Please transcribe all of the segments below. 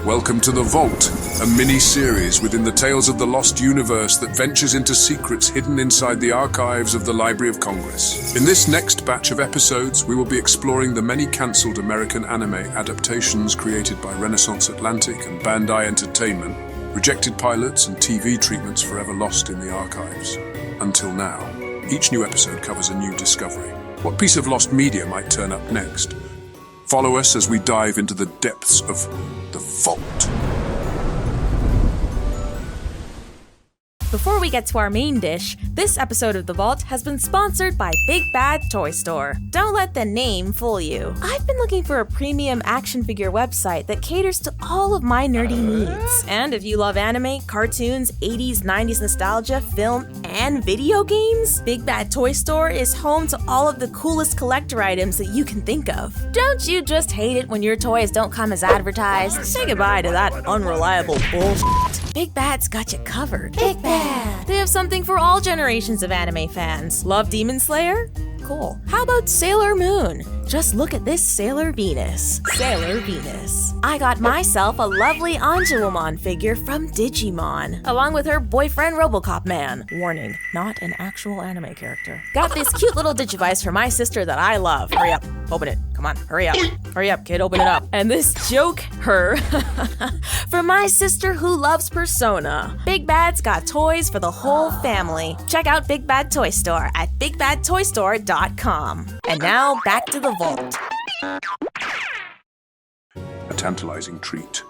Welcome to The Vault, a mini-series within the Tales of the Lost universe that ventures into secrets hidden inside the archives of the Library of Congress. In this next batch of episodes, we will be exploring the many cancelled American anime adaptations created by Renaissance Atlantic and Bandai Entertainment, rejected pilots and TV treatments forever lost in the archives. Until now, each new episode covers a new discovery. What piece of lost media might turn up next? Follow us as we dive into the depths of the vault. Before we get to our main dish, this episode of The Vault has been sponsored by Big Bad Toy Store. Don't let the name fool you. I've been looking for a premium action figure website that caters to all of my nerdy needs. And if you love anime, cartoons, 80s, 90s nostalgia, film, and video games, Big Bad Toy Store is home to all of the coolest collector items that you can think of. Don't you just hate it when your toys don't come as advertised? Say goodbye to that unreliable bullshit. Big Bad's got you covered. Big Bad! They have something for all generations of anime fans. Love Demon Slayer? Cool. How about Sailor Moon? Just look at this Sailor Venus. Sailor Venus. I got myself a lovely Angelomon figure from Digimon, along with her boyfriend Robocop Man. Warning, not an actual anime character. Got this cute little Digivice for my sister that I love. Hurry up, open it. Come on, hurry up. Hurry up, kid, open it up. And this joke, her, for my sister who loves Persona. Big Bad's got toys for the whole family. Check out Big Bad Toy Store at bigbadtoystore.com. And now, back to the vault. A tantalizing treat.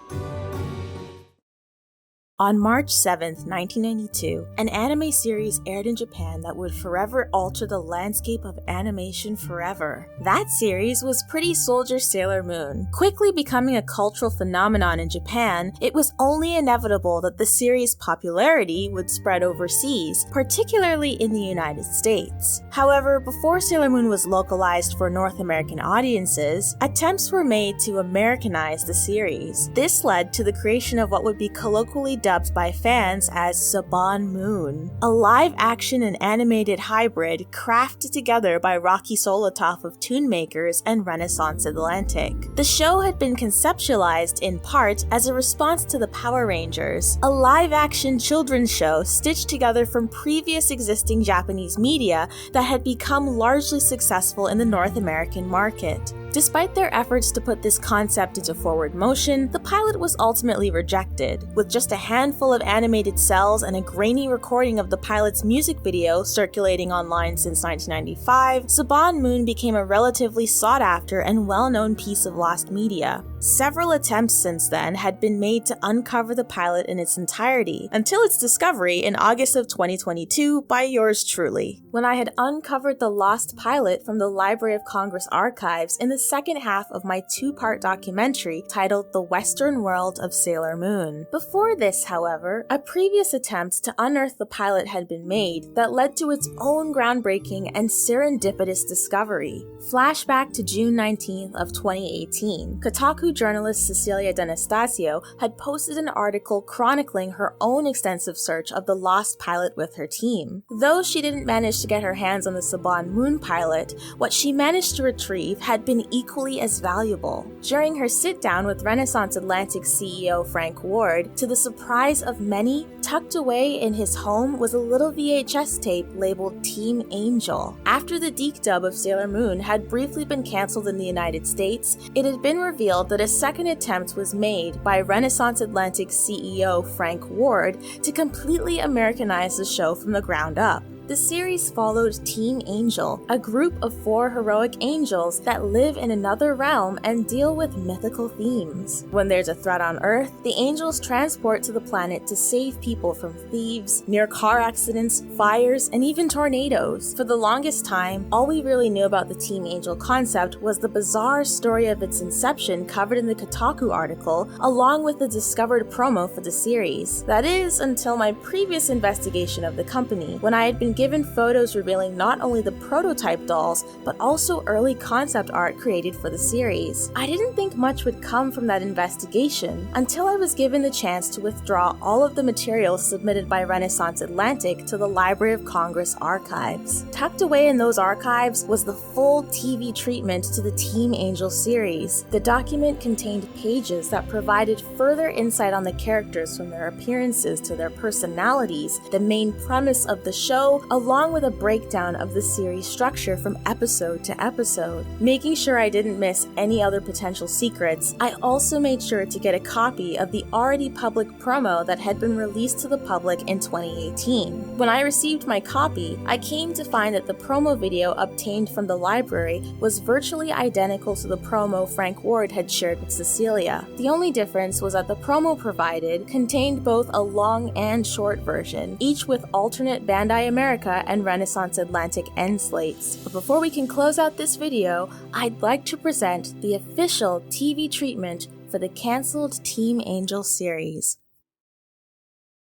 On March 7th, 1992, an anime series aired in Japan that would forever alter the landscape of animation forever. That series was Pretty Soldier Sailor Moon. Quickly becoming a cultural phenomenon in Japan, it was only inevitable that the series' popularity would spread overseas, particularly in the United States. However, before Sailor Moon was localized for North American audiences, attempts were made to Americanize the series. This led to the creation of what would be colloquially dubbed by fans as Saban Moon, a live-action and animated hybrid crafted together by Rocky Solotov of Toon Makers and Renaissance Atlantic. The show had been conceptualized in part as a response to the Power Rangers, a live-action children's show stitched together from previous existing Japanese media that had become largely successful in the North American market. Despite their efforts to put this concept into forward motion, the pilot was ultimately rejected. With just a handful of animated cells and a grainy recording of the pilot's music video circulating online since 1995, Saban Moon became a relatively sought-after and well-known piece of lost media. Several attempts since then had been made to uncover the pilot in its entirety, until its discovery in August of 2022 by yours truly, when I had uncovered the lost pilot from the Library of Congress archives in the second half of my two-part documentary titled The Western World of Sailor Moon. Before this, however, a previous attempt to unearth the pilot had been made that led to its own groundbreaking and serendipitous discovery. Flashback to June 19th of 2018. Kotaku journalist Cecilia D'Anastasio had posted an article chronicling her own extensive search of the lost pilot with her team. Though she didn't manage to get her hands on the Saban Moon pilot, what she managed to retrieve had been equally as valuable. During her sit-down with Renaissance Atlantic CEO Frank Ward, to the surprise of many, tucked away in his home was a little VHS tape labeled Team Angel. After the DeK dub of Sailor Moon had briefly been cancelled in the United States, it had been revealed that a second attempt was made by Renaissance Atlantic CEO Frank Ward to completely Americanize the show from the ground up. The series followed Team Angel, a group of 4 heroic angels that live in another realm and deal with mythical themes. When there's a threat on Earth, the angels transport to the planet to save people from thieves, near car accidents, fires, and even tornadoes. For the longest time, all we really knew about the Team Angel concept was the bizarre story of its inception covered in the Kotaku article, along with the discovered promo for the series. That is, until my previous investigation of the company, when I had been given photos revealing not only the prototype dolls, but also early concept art created for the series. I didn't think much would come from that investigation until I was given the chance to withdraw all of the materials submitted by Renaissance Atlantic to the Library of Congress archives. Tucked away in those archives was the full TV treatment to the Team Angel series. The document contained pages that provided further insight on the characters, from their appearances to their personalities, the main premise of the show, along with a breakdown of the series structure from episode to episode. Making sure I didn't miss any other potential secrets, I also made sure to get a copy of the already public promo that had been released to the public in 2018. When I received my copy, I came to find that the promo video obtained from the library was virtually identical to the promo Frank Ward had shared with Cecilia. The only difference was that the promo provided contained both a long and short version, each with alternate Bandai America and Renaissance Atlantic end slates. But before we can close out this video, I'd like to present the official TV treatment for the cancelled Team Angel series.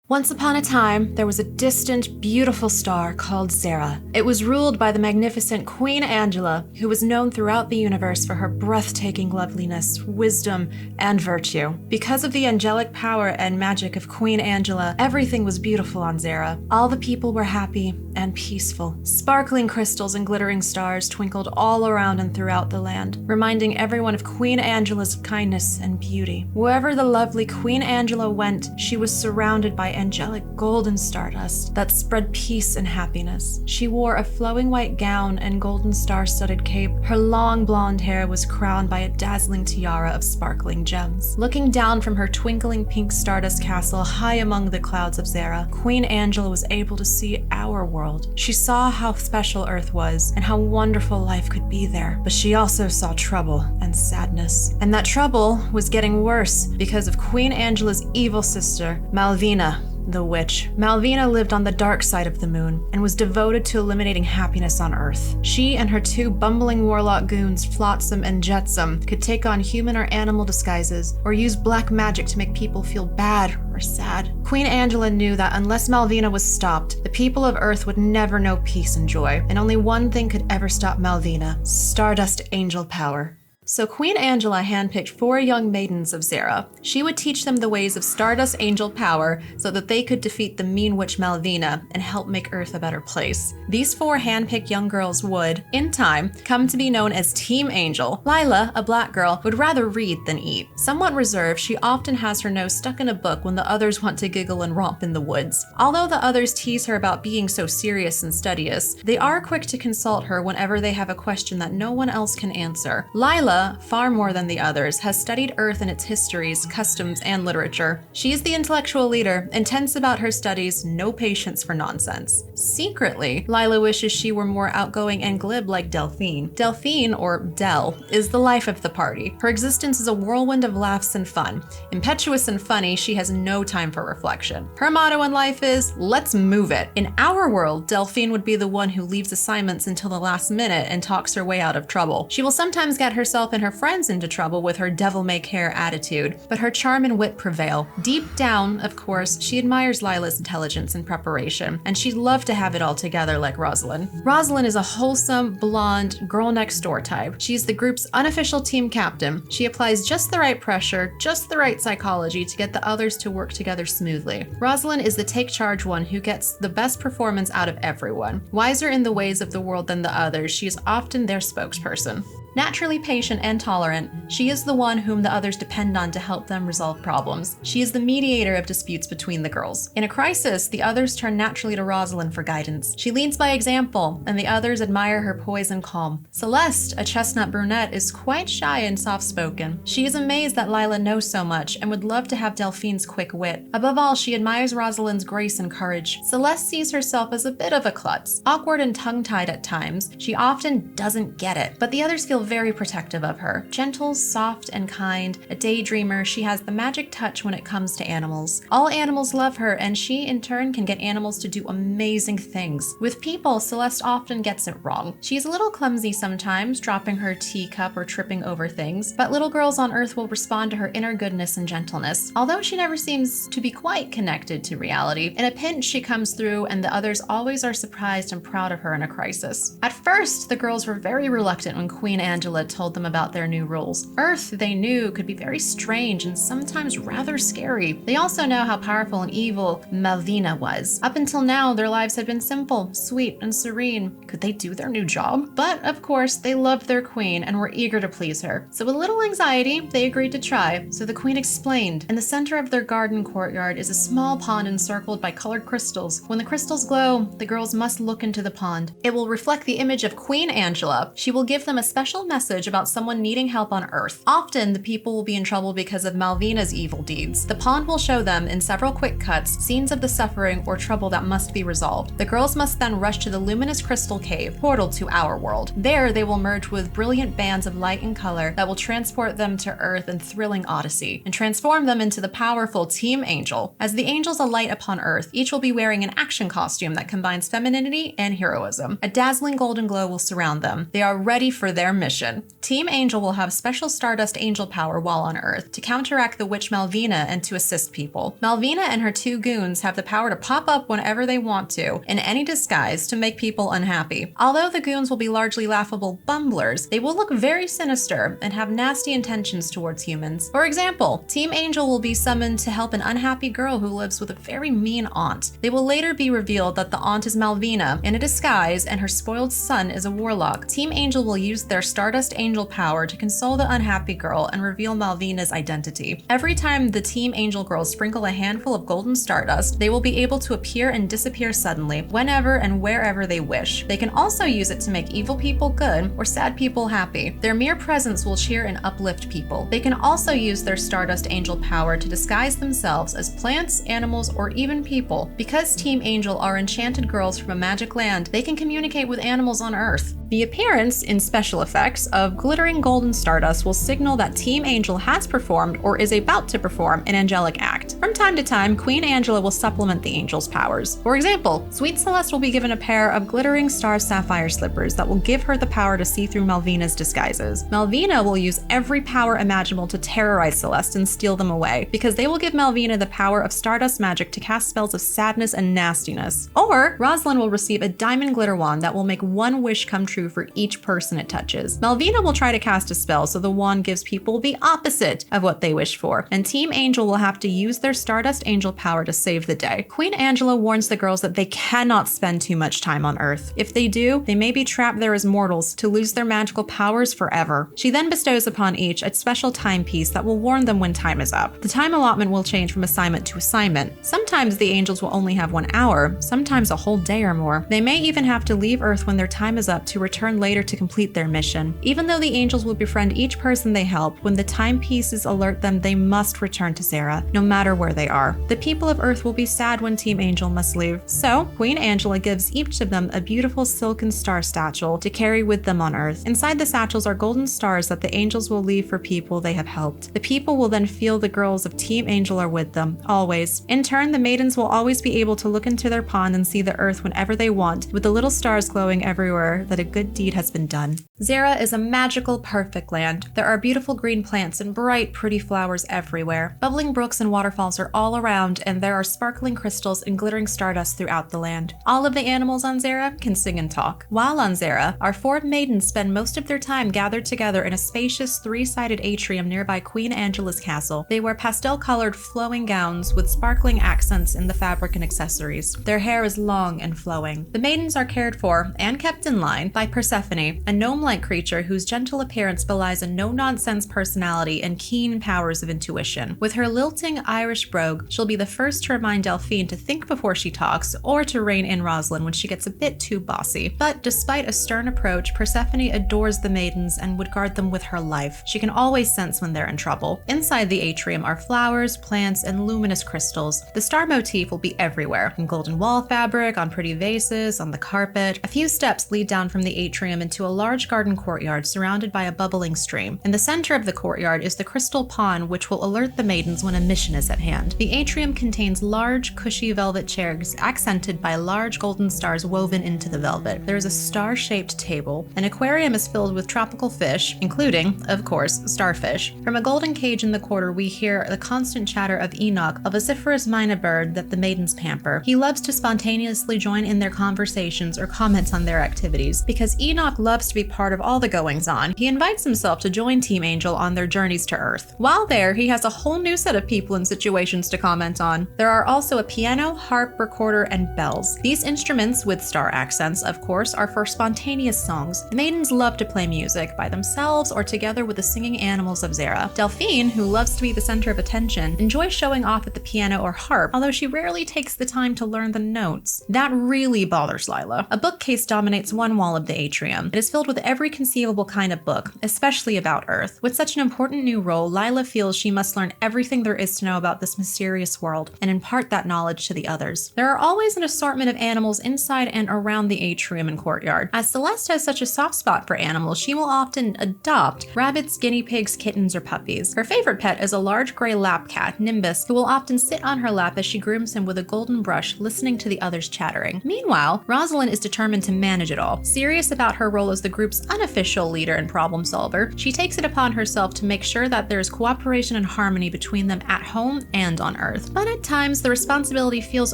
Once upon a time, there was a distant, beautiful star called Zara. It was ruled by the magnificent Queen Angela, who was known throughout the universe for her breathtaking loveliness, wisdom, and virtue. Because of the angelic power and magic of Queen Angela, everything was beautiful on Zara. All the people were happy and peaceful. Sparkling crystals and glittering stars twinkled all around and throughout the land, reminding everyone of Queen Angela's kindness and beauty. Wherever the lovely Queen Angela went, she was surrounded by angelic golden stardust that spread peace and happiness. She wore a flowing white gown and golden star-studded cape. Her long blonde hair was crowned by a dazzling tiara of sparkling gems. Looking down from her twinkling pink stardust castle high among the clouds of Zara, Queen Angela was able to see our world. She saw how special Earth was and how wonderful life could be there. But she also saw trouble and sadness. And that trouble was getting worse because of Queen Angela's evil sister, Malvina, the witch. Malvina lived on the dark side of the moon and was devoted to eliminating happiness on Earth. She and her two bumbling warlock goons, Flotsam and Jetsam, could take on human or animal disguises or use black magic to make people feel bad or sad. Queen Angela knew that unless Malvina was stopped, the people of Earth would never know peace and joy, and only one thing could ever stop Malvina: Stardust Angel power. So Queen Angela handpicked 4 young maidens of Zara. She would teach them the ways of Stardust Angel power so that they could defeat the mean witch Malvina and help make Earth a better place. These 4 handpicked young girls would, in time, come to be known as Team Angel. Lila, a black girl, would rather read than eat. Somewhat reserved, she often has her nose stuck in a book when the others want to giggle and romp in the woods. Although the others tease her about being so serious and studious, they are quick to consult her whenever they have a question that no one else can answer. Lila, far more than the others, has studied Earth and its histories, customs, and literature. She is the intellectual leader, intense about her studies, no patience for nonsense. Secretly, Lila wishes she were more outgoing and glib like Delphine. Delphine, or Del, is the life of the party. Her existence is a whirlwind of laughs and fun. Impetuous and funny, she has no time for reflection. Her motto in life is, let's move it. In our world, Delphine would be the one who leaves assignments until the last minute and talks her way out of trouble. She will sometimes get herself and her friends into trouble with her devil-may-care attitude, but her charm and wit prevail. Deep down, of course, she admires Lila's intelligence and preparation, and she'd love to have it all together like Rosalind. Rosalind is a wholesome, blonde, girl-next-door type. She's the group's unofficial team captain. She applies just the right pressure, just the right psychology to get the others to work together smoothly. Rosalind is the take-charge one who gets the best performance out of everyone. Wiser in the ways of the world than the others, she is often their spokesperson. Naturally patient and tolerant, she is the one whom the others depend on to help them resolve problems. She is the mediator of disputes between the girls. In a crisis, the others turn naturally to Rosalind for guidance. She leads by example, and the others admire her poise and calm. Celeste, a chestnut brunette, is quite shy and soft-spoken. She is amazed that Lila knows so much and would love to have Delphine's quick wit. Above all, she admires Rosalind's grace and courage. Celeste sees herself as a bit of a klutz. Awkward and tongue-tied at times, she often doesn't get it, but the others feel very protective of her. Gentle, soft, and kind, a daydreamer, she has the magic touch when it comes to animals. All animals love her, and she, in turn, can get animals to do amazing things. With people, Celeste often gets it wrong. She's a little clumsy sometimes, dropping her teacup or tripping over things, but little girls on Earth will respond to her inner goodness and gentleness. Although she never seems to be quite connected to reality, in a pinch she comes through, and the others always are surprised and proud of her in a crisis. At first, the girls were very reluctant when Queen Angela told them about their new rules. Earth, they knew, could be very strange and sometimes rather scary. They also know how powerful and evil Malvina was. Up until now, their lives had been simple, sweet, and serene. Could they do their new job? But, of course, they loved their queen and were eager to please her. So with a little anxiety, they agreed to try. So the queen explained. In the center of their garden courtyard is a small pond encircled by colored crystals. When the crystals glow, the girls must look into the pond. It will reflect the image of Queen Angela. She will give them a special message about someone needing help on Earth. Often, the people will be in trouble because of Malvina's evil deeds. The pond will show them, in several quick cuts, scenes of the suffering or trouble that must be resolved. The girls must then rush to the luminous crystal cave, portal to our world. There, they will merge with brilliant bands of light and color that will transport them to Earth in thrilling odyssey, and transform them into the powerful Team Angel. As the angels alight upon Earth, each will be wearing an action costume that combines femininity and heroism. A dazzling golden glow will surround them. They are ready for their mission. Team Angel will have special Stardust Angel power while on Earth to counteract the witch Malvina and to assist people. Malvina and her two goons have the power to pop up whenever they want to, in any disguise, to make people unhappy. Although the goons will be largely laughable bumblers, they will look very sinister and have nasty intentions towards humans. For example, Team Angel will be summoned to help an unhappy girl who lives with a very mean aunt. They will later be revealed that the aunt is Malvina in a disguise and her spoiled son is a warlock. Team Angel will use their Stardust Angel power to console the unhappy girl and reveal Malvina's identity. Every time the Team Angel girls sprinkle a handful of golden stardust, they will be able to appear and disappear suddenly, whenever and wherever they wish. They can also use it to make evil people good or sad people happy. Their mere presence will cheer and uplift people. They can also use their Stardust Angel power to disguise themselves as plants, animals, or even people. Because Team Angel are enchanted girls from a magic land, they can communicate with animals on Earth. The appearance, in special effects, of glittering golden stardust will signal that Team Angel has performed or is about to perform an angelic act. From time to time, Queen Angela will supplement the angel's powers. For example, Sweet Celeste will be given a pair of glittering star sapphire slippers that will give her the power to see through Malvina's disguises. Malvina will use every power imaginable to terrorize Celeste and steal them away, because they will give Malvina the power of stardust magic to cast spells of sadness and nastiness. Or, Rosalind will receive a diamond glitter wand that will make one wish come true for each person it touches. Malvina will try to cast a spell so the wand gives people the opposite of what they wish for, and Team Angel will have to use their Stardust Angel power to save the day. Queen Angela warns the girls that they cannot spend too much time on Earth. If they do, they may be trapped there as mortals to lose their magical powers forever. She then bestows upon each a special timepiece that will warn them when time is up. The time allotment will change from assignment to assignment. Sometimes the angels will only have 1 hour, sometimes a whole day or more. They may even have to leave Earth when their time is up to return later to complete their mission. Even though the angels will befriend each person they help, when the timepieces alert them they must return to Sarah, no matter where they are. The people of Earth will be sad when Team Angel must leave, so Queen Angela gives each of them a beautiful silken star satchel to carry with them on Earth. Inside the satchels are golden stars that the angels will leave for people they have helped. The people will then feel the girls of Team Angel are with them, always. In turn, the maidens will always be able to look into their pond and see the Earth whenever they want, with the little stars glowing everywhere that a good deed has been done. Zera is a magical, perfect land. There are beautiful green plants and bright, pretty flowers everywhere. Bubbling brooks and waterfalls are all around, and there are sparkling crystals and glittering stardust throughout the land. All of the animals on Zera can sing and talk. While on Zera, our 4 maidens spend most of their time gathered together in a spacious 3-sided atrium nearby Queen Angela's castle. They wear pastel-colored flowing gowns with sparkling accents in the fabric and accessories. Their hair is long and flowing. The maidens are cared for and kept in line by Persephone, a gnome-like creature whose gentle appearance belies a no-nonsense personality and keen powers of intuition. With her lilting Irish brogue, she'll be the first to remind Delphine to think before she talks, or to rein in Rosalind when she gets a bit too bossy. But despite a stern approach, Persephone adores the maidens and would guard them with her life. She can always sense when they're in trouble. Inside the atrium are flowers, plants, and luminous crystals. The star motif will be everywhere, in golden wall fabric, on pretty vases, on the carpet. A few steps lead down from the the atrium into a large garden courtyard surrounded by a bubbling stream. In the center of the courtyard is the crystal pond, which will alert the maidens when a mission is at hand. The atrium contains large, cushy velvet chairs accented by large golden stars woven into the velvet. There is a star-shaped table. An aquarium is filled with tropical fish, including, of course, starfish. From a golden cage in the corner, we hear the constant chatter of Enoch, a vociferous mynah bird that the maidens pamper. He loves to spontaneously join in their conversations or comments on their activities. Because Enoch loves to be part of all the goings-on, he invites himself to join Team Angel on their journeys to Earth. While there, he has a whole new set of people and situations to comment on. There are also a piano, harp, recorder, and bells. These instruments, with star accents, of course, are for spontaneous songs. The maidens love to play music, by themselves or together with the singing animals of Zera. Delphine, who loves to be the center of attention, enjoys showing off at the piano or harp, although she rarely takes the time to learn the notes. That really bothers Lila. A bookcase dominates one wall of the atrium. It is filled with every conceivable kind of book, especially about Earth. With such an important new role, Lila feels she must learn everything there is to know about this mysterious world and impart that knowledge to the others. There are always an assortment of animals inside and around the atrium and courtyard. As Celeste has such a soft spot for animals, she will often adopt rabbits, guinea pigs, kittens, or puppies. Her favorite pet is a large gray lap cat, Nimbus, who will often sit on her lap as she grooms him with a golden brush, listening to the others chattering. Meanwhile, Rosalind is determined to manage it all. Serious about her role as the group's unofficial leader and problem solver, she takes it upon herself to make sure that there is cooperation and harmony between them at home and on Earth. But at times, the responsibility feels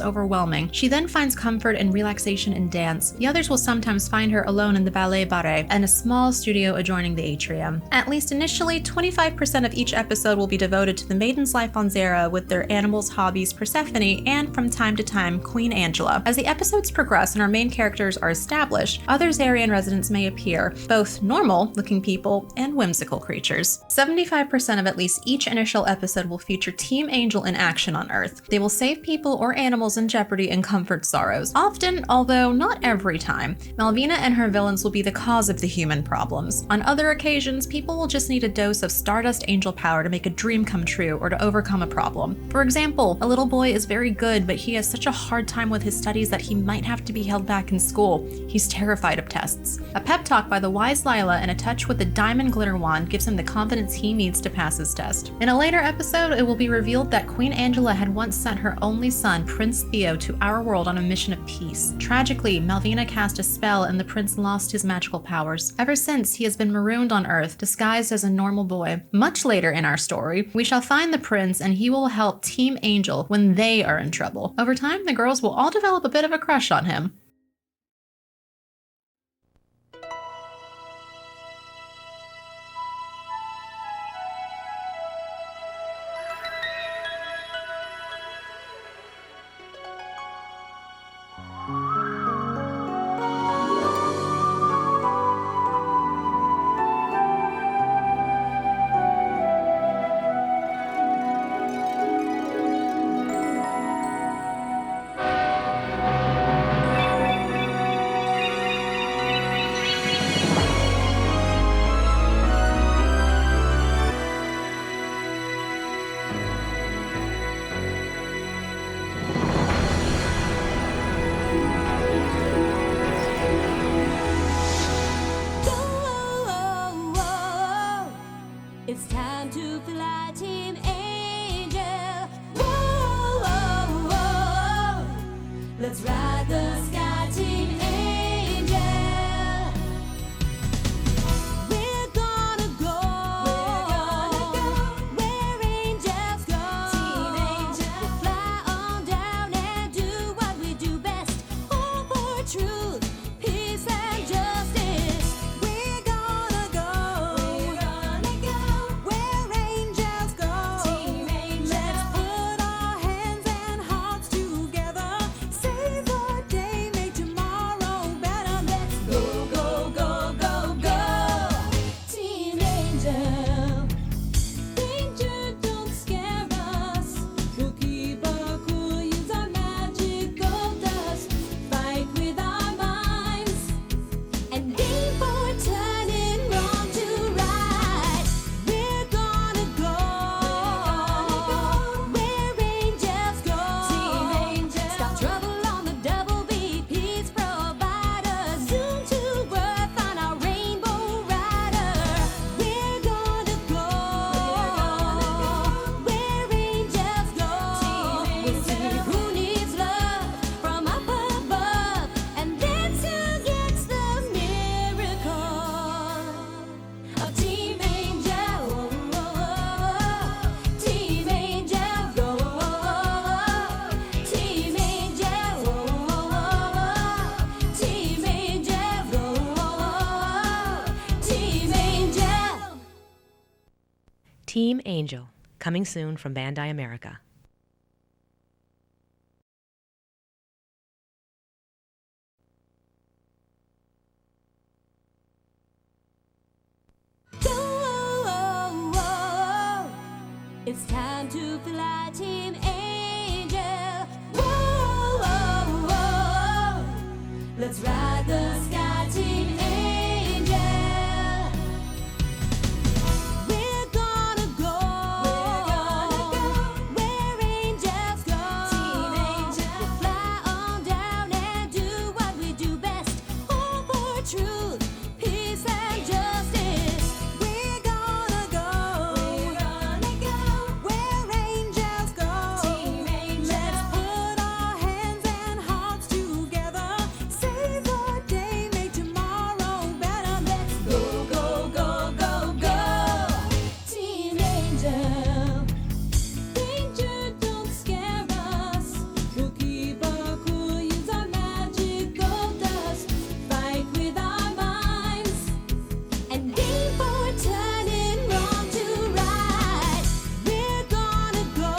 overwhelming. She then finds comfort and relaxation in dance. The others will sometimes find her alone in the ballet barre and a small studio adjoining the atrium. At least initially, 25% of each episode will be devoted to the maiden's life on Zera with their animals, hobbies, Persephone, and from time to time, Queen Angela. As the episodes progress and our main characters are established, other Zerian residents may appear, both normal-looking people and whimsical creatures. 75% of at least each initial episode will feature Team Angel in action on Earth. They will save people or animals in jeopardy and comfort sorrows. Often, although not every time, Malvina and her villains will be the cause of the human problems. On other occasions, people will just need a dose of Stardust Angel power to make a dream come true or to overcome a problem. For example, a little boy is very good, but he has such a hard time with his studies that he might have to be held back in school. He's terrified of tests. A pep talk by the wise Lila and a touch with the diamond glitter wand gives him the confidence he needs to pass his test. In a later episode, it will be revealed that Queen Angela had once sent her only son, Prince Theo, to our world on a mission of peace. Tragically, Malvina cast a spell and the prince lost his magical powers. Ever since, he has been marooned on Earth, disguised as a normal boy. Much later in our story, we shall find the prince and he will help Team Angel when they are in trouble. Over time, the girls will all develop a bit of a crush on him. It's time to fly, Team Angel. Whoa, whoa, whoa. Let's ride the sky, Team Angel. We're gonna go where angels go. Team Angel. We'll fly on down and do what we do best. All for truth, peace, and justice. We're gonna go where angels go. Team Angel, coming soon from Bandai America. It's time to fly, Team Angel. Whoa, whoa, whoa. Let's ride the sky, Team Angel. We're gonna go where angels go. Team Angel. We'll fly on down and do what we do best. All for truth, peace, and justice. We're gonna go where angels go. Team Angel. Let's put our hands and hearts together. Save the day, make tomorrow better. Let's go, go, go, go, go. Team Angel. Danger don't scare us. We'll keep our cool, use our magical dust. Fight with our minds and aim for turning wrong to right. We're gonna go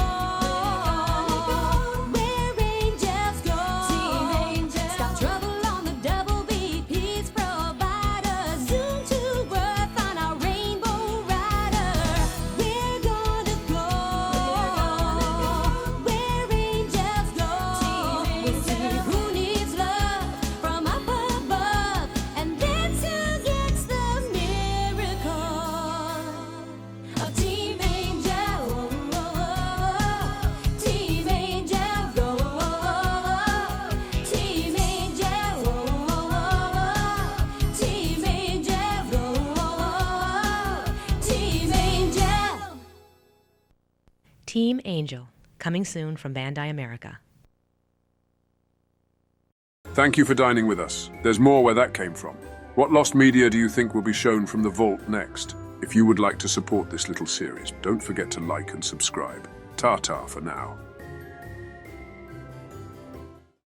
where angels go. Team Angel. Stop trouble on the double B. Peace provider. Zoom to Earth on our rainbow rider. We're gonna go where angels go. We'll see who needs love from up above, and that's who gets the miracle of Team Angel. Team Angel, go. Team Angel, Team Angel, go. Team Angel. Team Angel, coming soon from Bandai America. Thank you for dining with us. There's more where that came from. What lost media do you think will be shown from the vault next? If you would like to support this little series, don't forget to like and subscribe. Ta-ta for now.